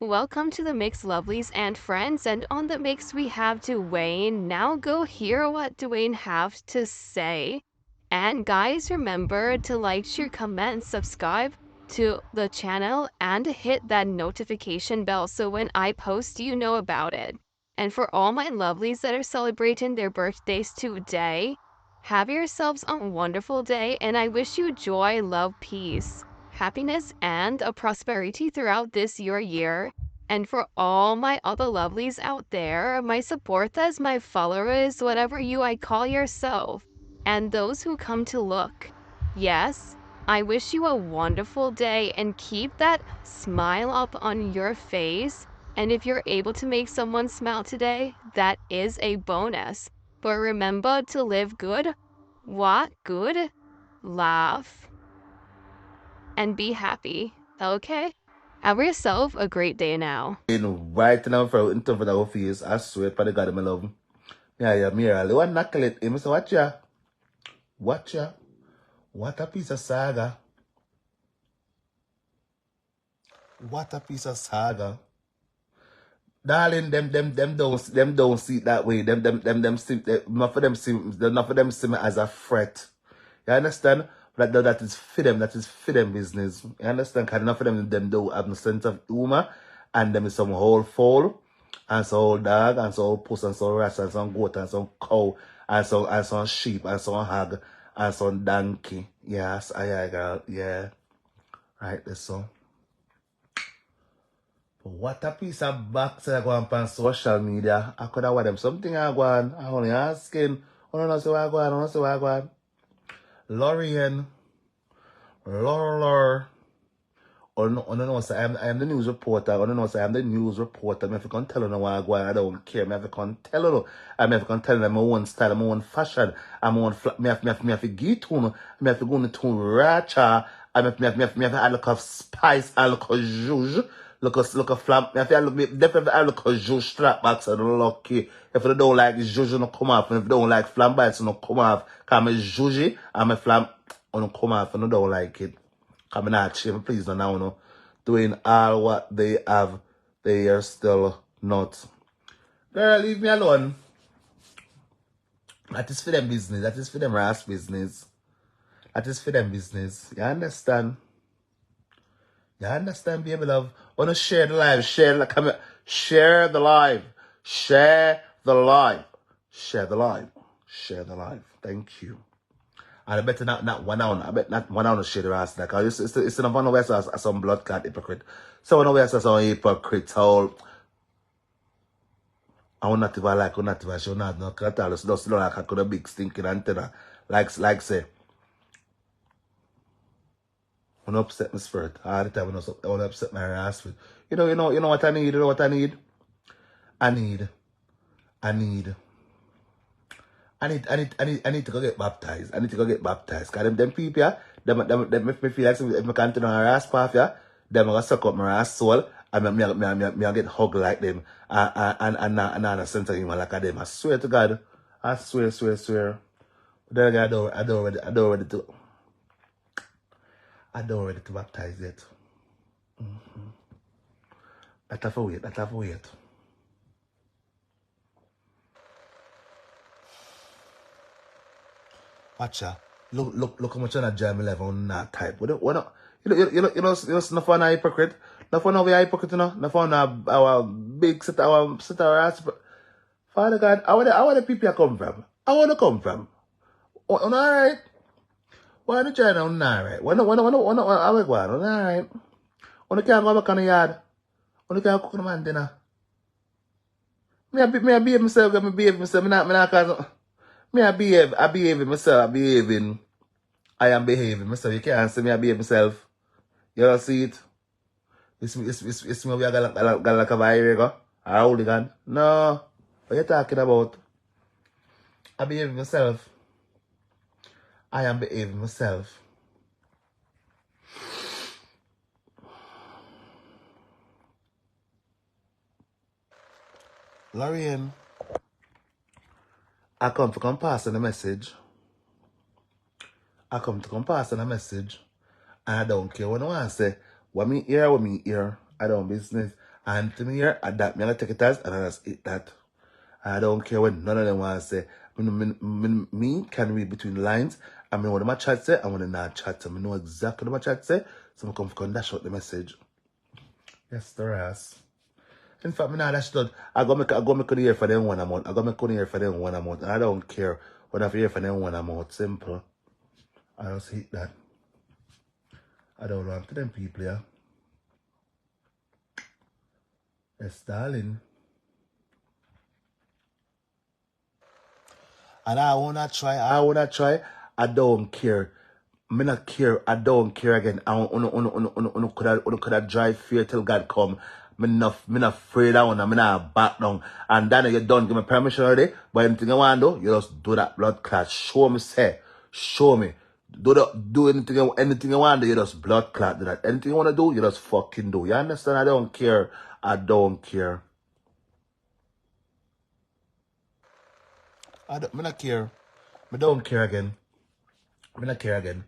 Welcome to the Mix Lovelies and friends, and on the mix we have Dwayne. Now go hear what Dwayne have to say. And guys, remember to like, share, comment, subscribe to the channel, and hit that notification bell so when I post you know about it. And for all my lovelies that are celebrating their birthdays today, have yourselves a wonderful day, and I wish you joy, love, peace, happiness, and a prosperity throughout this your year. And for all my other lovelies out there, my supporters, my followers, whatever you I call yourself, and those who come to look. Yes, I wish you a wonderful day and keep that smile up on your face. And if you're able to make someone smile today, that is a bonus. But remember to live good, walk good, laugh, and be happy. Okay? Have yourself a great day now. Right now in front of our face, I swear by the God of my love. Yeah, Mira, the one knuckle it. Him say, watch ya. Watch ya. What a piece of saga. What a piece of saga. Darling, them don't see it that way. Them see, not for them see me as a threat. You understand? That is for them. That is for them business. You understand? Because enough of them do have no sense of humor, and them is some whole fowl, and some whole dog, and some whole puss, and some rat, and some goat, and some cow, and some sheep, and some hog, and some donkey. Yes, I girl. Yeah, right. This so. What a piece of box I go on social media. I could have want them something I go on. I only asking. I don't know say what I go on. I don't know say what I go on. Lorian. Lor. I don't know say I am the news reporter. I don't know say I am the news reporter. I have to come tell you what I go on. I don't care. I have to come tell you. I have to come tell you my own style, my own fashion. I'm on me have to get to I have to go into racha. I have to add a look of spice, a look of juice. Look a flam. If you definitely I look a juice strap back so lucky. If you don't like juice, no come off. And if you don't like flam bites, no come off. Cause I'm juice, I'm a flam, no come off. And I don't like it. Cause I'm not shame. Please don't now, no. Doing all what they have, they are still not. Girl, leave me alone. That is for them business. That is for them ass business. That is for them business. You understand? You understand, baby love? Wanna share the live, share the comment, share the live, share the live, share the live, share the live. Thank you. And I better not 1 hour. I bet not 1 hour share the rest. Like it's not one way some blood clot hypocrite. So one way some hypocrite. So I will not even like, not even show not no cause just like I could a big stinking antenna. Like say. When I upset my spirit, all the time when I upset my ass with. You know what I need, you know what I need? I need to go get baptized. I need to go get baptized. Cause them people, yeah, them make me feel like if I continue on ass path, yeah, them gonna suck up my ass soul and me get hugged like them and not a sense of humor like them. I swear to God. I swear. Then again, I don't ready to baptize yet. That have to wait. Watch ya. Look how much on a jam 11 on that type. You know, no fun a hypocrite. No fun of a hypocrite, you know. No fun our big set our ass. Father God, I want the people come from. I want to come from. Alright. Why the China on alright? Why no, how we go on? Alright. When you can't go back on the yard. When you can't cook the man dinner. Me I behave myself, me not cause I behave myself, I am behaving myself. You can't see me I behave myself. You don't see it? It's me we got like a virus, a hooligan. No. What you talking about? I behave myself. I am behaving myself. Lorian, I come to come pass on a message. And I don't care what I want to say. What me hear. I don't business. And to me here, at that, I'm going to take it as, and I just eat that. I don't care what none of them want to say. Me can read between the lines. I know what my chat say, and when they not chat say. I know exactly what my chat say, so I come to dash out the message. Yes, there is. In fact, I dash out. I go make the ear for them 1 month. I go make the ear for them 1 month. And I don't care what I hear for them 1 month. Simple. I just hate that. I don't want to them people, yeah. Yes, darling. And I wanna try. I don't care. Me not care. I don't care again. I coulda drive fear till God come. Me not afraid of one. Me not back down. And then you don't give me permission already. But anything you want to do, you just do that blood clot. Show me, say. Show me. Do anything you want to do, you just blood clot. Do that. Anything you want to do, you just fucking do. You understand? I don't care. I don't care. Me not care. Me don't care again. Me not care again.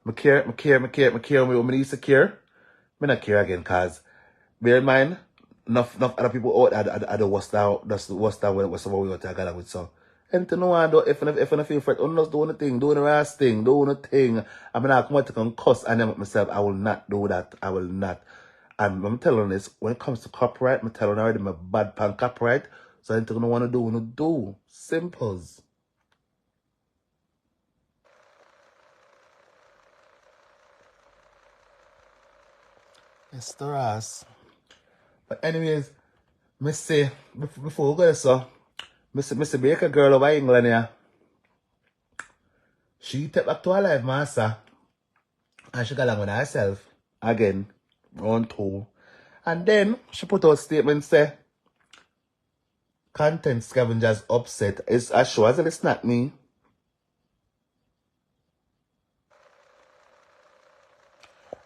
Me care. Me used to care. Me not care again, cause bear in mind, enough other people out at the worst now. That's the worst now when someone we got together with. So, anything no one do. If I feel fret, just do the thing, do the right thing, do the thing. I mean, I come out to come cuss and then myself. I will not do that. I will not. And I'm telling this, when it comes to copyright, I'm telling already my bad pan copyright. So anything no want to do. Simples. Yes, there is. But anyways, me say, before we go so, me say break a girl over England here. She take back to her life, master. And she got along with herself. Again. Round 2. And then, she put out a statement say, content scavengers upset. It's as sure as it's not me.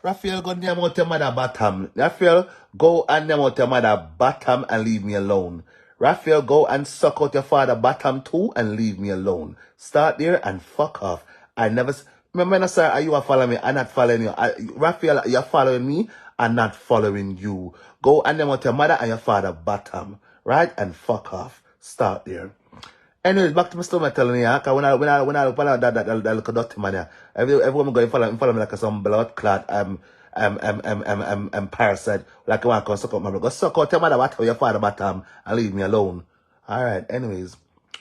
Raphael, go and name out your mother bottom. Raphael, go and name out your mother bottom and leave me alone. Raphael, go and suck out your father bottom too and leave me alone. Start there and fuck off. I never... Remember, sir, are you following me? I'm not following you. Raphael, you're following me. I'm not following you. Go and name out your mother and your father bottom. Right? And fuck off. Start there. Anyways, back to my story telling you, because when I look at that little dirty man here, everyone go and follow me like some blood clot, parasite, like I want to come suck out my blood. Go suck out your mother, what your father bottom, and leave me alone. Alright, anyways.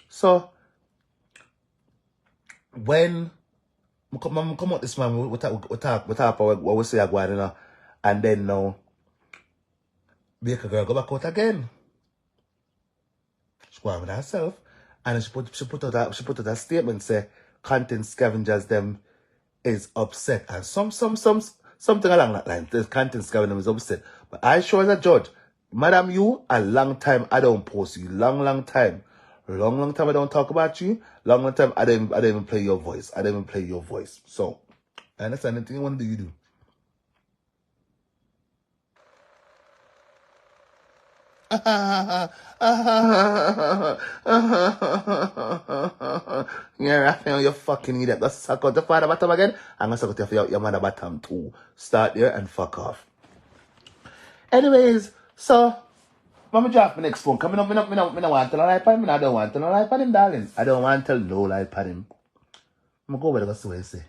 So, when I come out this man, we talk about what we say about, you know, and then now, make a girl go back out again. She go on with herself. And she put out a statement say content scavengers them is upset and something along that line. The content scavenger is upset. But I sure as a judge, madam, you a long time I don't post you. Long time. Long time I don't talk about you. Long time I don't even play your voice. So I understand anything you want to do, you do. Yeah, Raphael, you fucking idiot. Go suck out the father bottom again. I'm gonna suck out your mother bottom too. Start there and fuck off. Anyways, so Mama drop my next phone. Come up, me no want to tell a lie on him. I don't want to tell a lie on him, darling. I don't want to tell no lie on him. I'm gonna go over there, see what you say.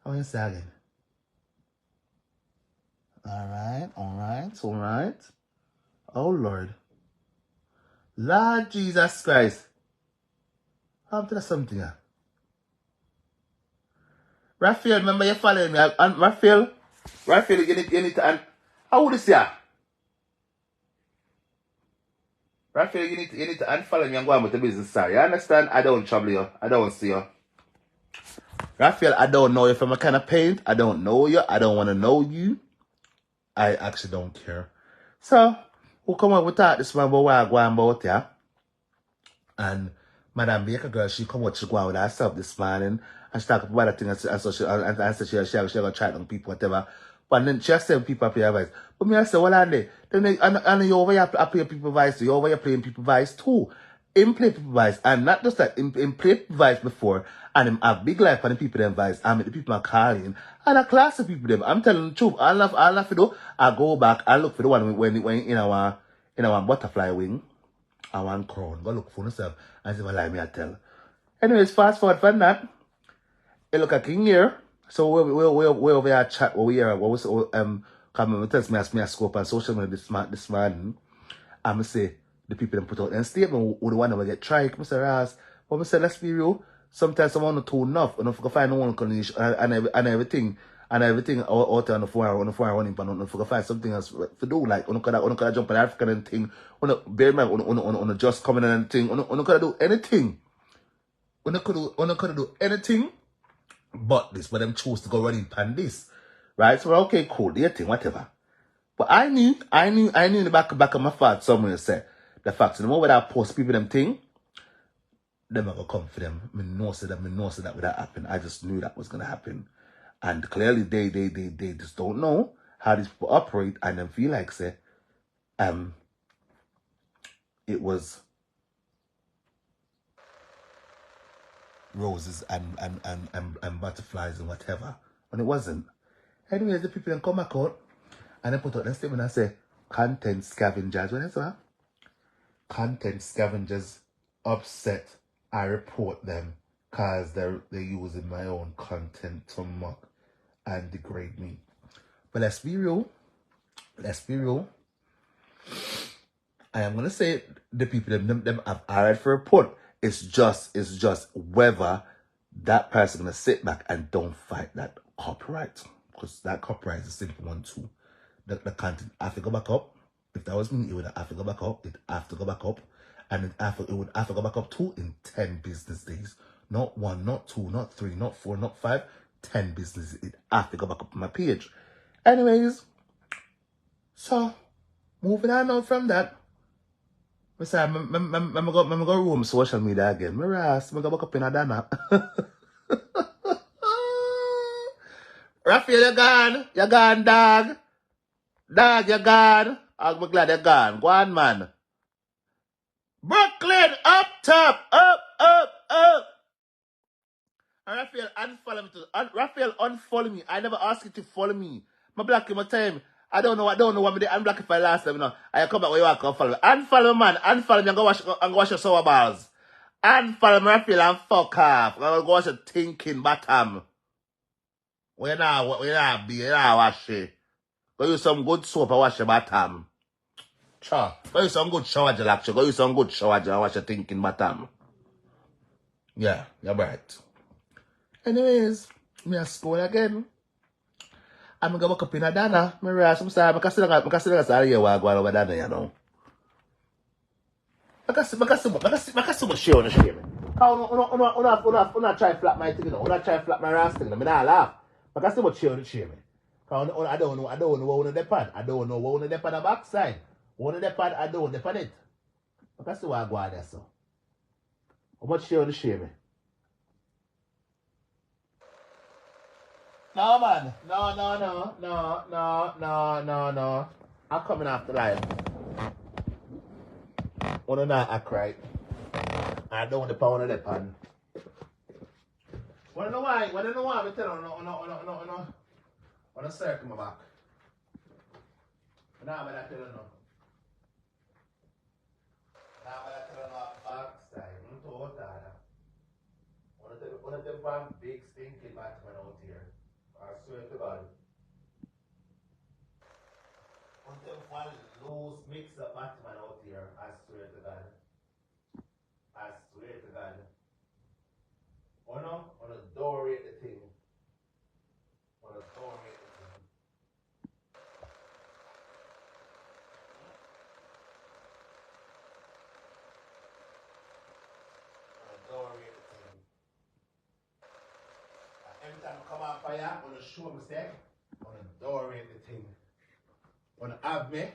How you say again? Alright. Oh Lord Jesus Christ. I'm telling you something here. Raphael, remember you following me. And Raphael, you need to, and how would you say? Raphael, you need to unfollow me and go on with the business, sir. You understand? I don't trouble you. I don't see you. Raphael, I don't know you from a kind of paint. I don't know you. I don't want to know you. I actually don't care. So, we'll come up with that this man about what I go on about, yeah? And Madam Baker girl, she come out, she go on with herself this morning, and she talk about that thing, and so she gonna try it on people, whatever. But then she said people pay advice. But me I say, well, and you over here I play people advice too. You over here playing people advice too. him play people vice, and not just that, him play people vice before, and him have big life for the people them vice, and the people are calling, and a class of people them. I'm telling the truth. All I do, I go back and look for the one when in our butterfly wing, I want crown. Go look for yourself and see if I lie me I tell. Anyways, fast forward from that. You look at King here. So we over here chat what we hear what was come and tells me ask me a scope on social media this morning. I'm say the people that put out a statement who the one that will get tried. Mr. Ross, but I say let's be real. Sometimes someone not too enough and if I find one condition and everything out there on the phone running but not if I find something else to do like on could jump on African and thing on bear man on just coming and thing on could do anything. On could do anything but this, but them choose to go running pan this. Right? So okay, cool, their thing, whatever. But I knew in the back of my thought somewhere said the fact the moment I post people them thing, them are gonna come for them. I know that would happen. I just knew that was gonna happen. And clearly they just don't know how these people operate and then feel like say it was roses and butterflies and whatever. And it wasn't. Anyways, the people then come back out and they put out the statement and say content scavengers. What is that? Content scavengers upset. I report them because they're using my own content to mock and degrade me. But let's be real. I am gonna say the people them have already for report. It's just whether that person gonna sit back and don't fight that copyright. Because that copyright is a simple one too. The content have to go back up. If that was me, it would have to go back up. It have to go back up. And it would have to go back up too in 10 business days. Not 1, not 2, not 3, not 4, not 5. 10 business. It have to go back up on my page. Anyways, so moving on now from that. I'm go roam social media again. I'm go back up in a Dana. Raphael, you're gone, dog. Dog, you're gone. I'm glad you're gone. Go on, man. Brooklyn, up top, up. And Raphael, unfollow me. Raphael, unfollow me. I never asked you to follow me. I block you my time. I don't know what me did. Unblock if I last time, you know. I come back where you are, come follow me. Unfollow me, man. Unfollow me and go wash your sour balls. Unfollow me, Raphael, and fuck off. I'm gonna go wash your thinking bottom. When you not wash it. Go use some good soap and wash your bottom. Sure. Go use some good shower gel, actually. Go use some good shower gel and wash your thinking bottom. Yeah, you're right. Anyways, me a school again. I'm gonna go up in a Dana. Me rush, I'm sorry, I still got here while going over Dana, you know. I got so much share on the share, man. Una try flat my thing, you know. Una try flat my ass thing, I mean, I laugh. I got so much share on the share, man. I don't know what on the depend. I don't know what on the depend the backside. What on the depend, I don't depend it. I got so I go out there, so. How much share on the share, man? No, man. No. I'm coming off the line. Wanna not act right. I don't want the pound of the pan. Wanna know why? I'm telling you, wanna circle my back. Now I'm gonna tell you no. Backside. I'm told that. One of them big stinking Batman out here. I swear to God. One of them loose mix-up Batman out here. I swear to God. Oh no? On a door rate the thing. Every time I come on fire, I'm gonna show mistake. On a door rate the thing. Wanna have me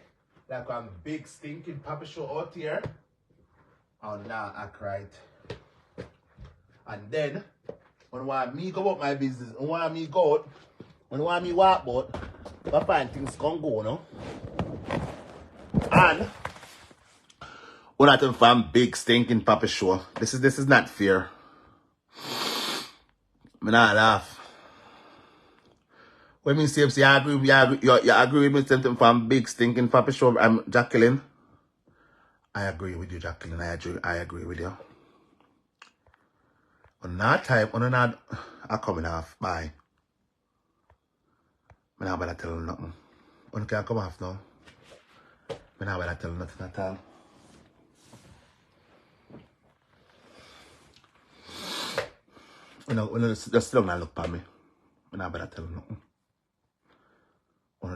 like I'm big stinking papa show out here. Oh now act right. And then when want me go about my business, when want me go out, when want me walk out, I find things can go, no? And We're not even from big stinking Papa show. This is not fair. Me not laugh. When me say you agree, you agree with me something from big stinking Papa show, Jacqueline. I agree with you, Jacqueline. I agree with you. On that time, on that, I coming off. Bye. I'm not about to tell you nothing. On can come off now. I'm not about to tell you nothing at all. Just don't look at me. I'm not about to tell you nothing. I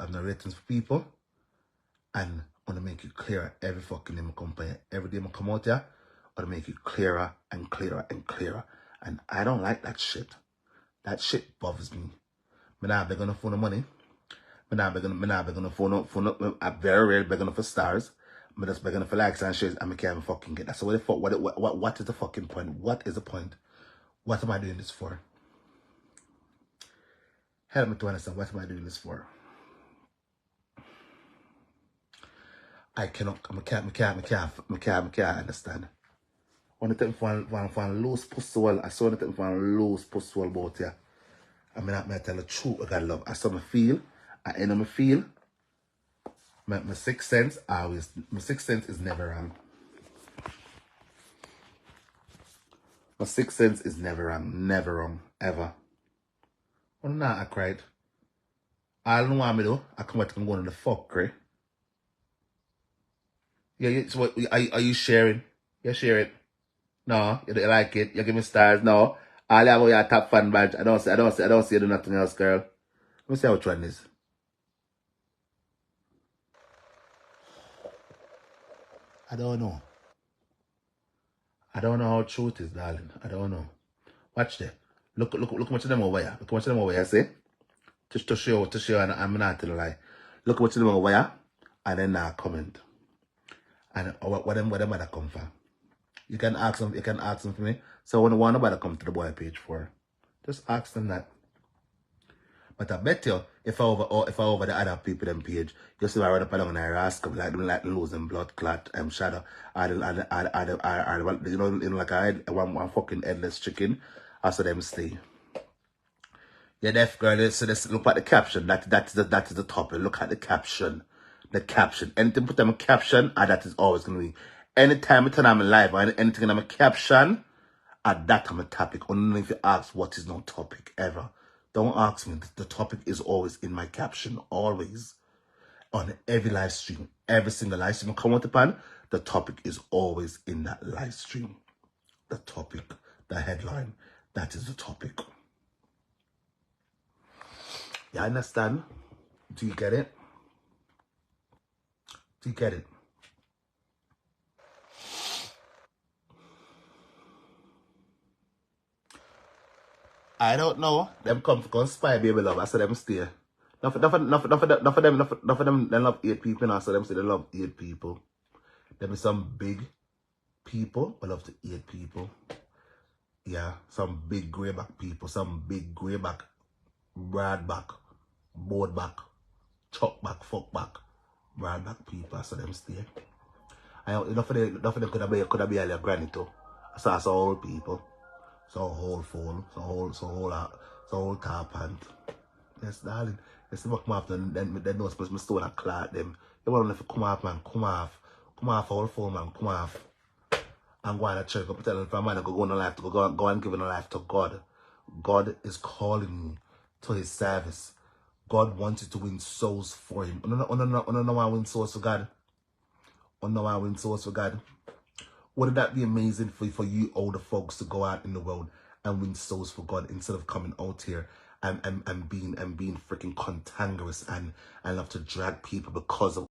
have no ratings for people. And I want to make it clearer every fucking day I come here. Every day I come out here, I want to make it clearer and clearer and clearer. And I don't like that shit. That shit bothers me. I'm not begging for no money. I'm not begging for no, I'm very rarely begging for stars. I'm just begging for likes and shares, and I can't even fucking get that. So what is the fucking point? What is the point? What am I doing this for? Help me to understand, what am I doing this for? I can't understand. When I take for loose pussy wall, I saw it for loose pussy wall about here. I mean, I tell the truth, I got love. I saw me feel, I know me feel. My sixth sense is never wrong. My sixth sense is never wrong, ever. Well, nah, I cried. I don't want me though. I come out and go on the fuckery. Yeah, so what, are you sharing? You share it? No, you don't like it. You give me stars. No, all you have your top fan badge. I don't see you do nothing else, girl. Let me see which one is. I don't know. I don't know how true it is, darling. I don't know. Watch there. Look much of them over here. Look much of them over here, see? To show, and I'm not telling a lie. Look much of them over here, and then comment. And what them other come for? You can ask them for me. So when one about to come to the boy page for, just ask them that. But I bet you, if I over the other people them page, you see I run up along and I ask them like losing blood clot shadow. I you know like I had one fucking headless chicken. I saw them stay. Yeah, deaf girl. So let's look at the caption. That is the topic. Look at the caption. The caption. Anything put them a caption, that is always gonna be. Anytime I turn on my live or anything in my caption, that I'm a topic. Only if you ask what is no topic ever. Don't ask me. The topic is always in my caption. Always. On every live stream. Every single live stream I come out upon, the topic is always in that live stream. The topic. The headline. That is the topic. You understand? Do you get it? Do you get it? I don't know. Them come to conspire, baby love. I said them stay. Not for them, they love 8 people. I said them say they love 8 people. There be some big people who love to 8 people. Yeah, some big greyback people. Some big greyback, broadback, boardback, chuckback, fuckback, broadback people. I said them stay. Enough for them could have been a granny too. I saw old people. So whole phone, so whole top pant. Yes, darling. Yes, they come off then they know supposed to stone and clot them. You want to come off, man, come off whole phone, man, come off. And go on a church, go tell them for a man go on a life to go and give a life to God. God is calling you to his service. God wants you to win souls for him. I don't know why I win souls for God. I don't know why I win souls for God. Wouldn't that be amazing for you older folks to go out in the world and win souls for God instead of coming out here and being freaking cantankerous and love to drag people because of